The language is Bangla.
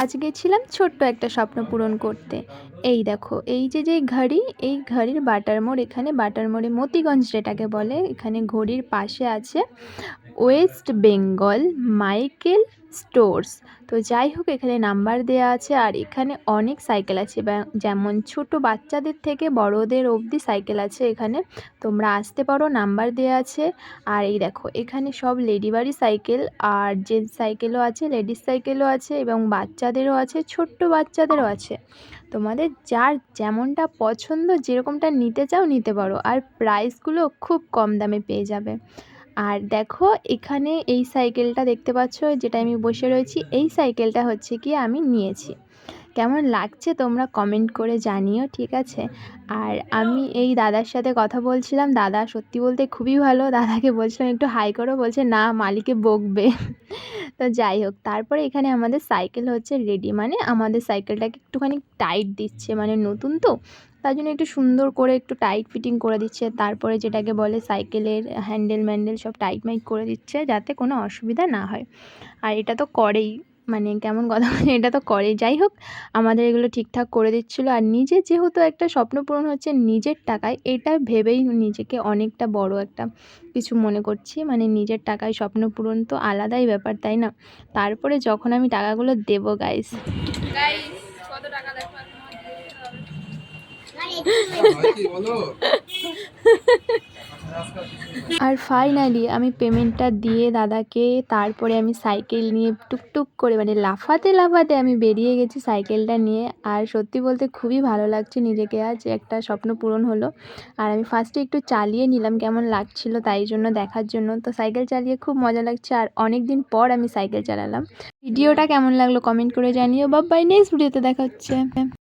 আজ গেছিলাম ছোট্ট একটা স্বপ্ন পূরণ করতে। এই দেখো, এই যে ঘড়ি, এই ঘড়ির বাটার মোড়, এখানে বাটার মোড়ে মতিগঞ্জ যেটাকে বলে, এখানে ঘড়ির পাশে আছে ওয়েস্ট বেঙ্গল মাইকেল স্টোর্স। তো যাই হোক, এখানে নাম্বার দেওয়া আছে আর এখানে অনেক সাইকেল আছে, যেমন ছোট বাচ্চাদের থেকে বড়দের অবধি সাইকেল আছে এখানে। তোমরা আসতে পারো, নাম্বার দেওয়া আছে। আর এই দেখো, এখানে সব লেডিবাড়ি সাইকেল আর জেন্টস সাইকেলও আছে, লেডিস সাইকেলও আছে এবং বাচ্চাদেরও আছে, ছোট্ট বাচ্চাদেরও আছে। তোমাদের যার যেমনটা পছন্দ, যেরকমটা নিতে চাও নিতে পারো, আর প্রাইসগুলো খুব কম দামে পেয়ে যাবে। আর দেখো, এখানে এই সাইকেলটা দেখতে পাচ্ছ, যেটা আমি বসে রয়েছি, এই সাইকেলটা হচ্ছে কি আমি নিয়েছি। কেমন লাগছে তোমরা কমেন্ট করে জানিও, ঠিক আছে? আর আমি এই দাদার সাথে কথা বলছিলাম, দাদা সত্যি বলতে খুবই ভালো। দাদাকে বলছিলাম একটু হাই করো, বলছে না, মালিকে বকবে। তো যাই হোক, তারপরে এখানে আমাদের সাইকেল হচ্ছে রেডি, মানে আমাদের সাইকেলটাকে একটুখানি টাইট দিচ্ছে, মানে নতুন তো, তার জন্য একটু সুন্দর করে একটু টাইট ফিটিং করে দিচ্ছে। তারপরে যেটাকে বলে সাইকেলের হ্যান্ডেল ম্যান্ডেল সব টাইট মাইট করে দিচ্ছে, যাতে কোনো অসুবিধা না হয়। আর এটা তো করেই, মানে কেমন কথা বলে, এটা তো করেই। যাই হোক, আমাদের এগুলো ঠিকঠাক করে দিচ্ছিলো। আর নিজে যেহেতু একটা স্বপ্ন পূরণ হচ্ছে নিজের টাকায়, এটা ভেবেই নিজেকে অনেকটা বড় একটা কিছু মনে করছি। মানে নিজের টাকায় স্বপ্ন পূরণ তো আলাদাই ব্যাপার, তাই না? তারপরে যখন আমি টাকাগুলো দেবো গাইস, কত টাকা দেখো আর ফাইনালি আমি পেমেন্টটা দিয়ে দাদাকে, তারপরে আমি সাইকেল নিয়ে টুকটুক করে, মানে লাফাতে লাফাতে আমি বেরিয়ে গেছি সাইকেলটা নিয়ে। আর সত্যি বলতে খুবই ভালো লাগছে নিজেকে, আজ একটা স্বপ্ন পূরণ হলো। আর আমি ফার্স্টে একটু চালিয়ে নিলাম কেমন লাগছিল, তাই জন্য দেখার জন্য। তো সাইকেল চালিয়ে খুব মজা লাগছে, আর অনেক দিন পর আমি সাইকেল চালালাম। ভিডিওটা কেমন লাগলো কমেন্ট করে জানিও। বাই বাই, নেক্সট ভিডিওতে দেখা হচ্ছে।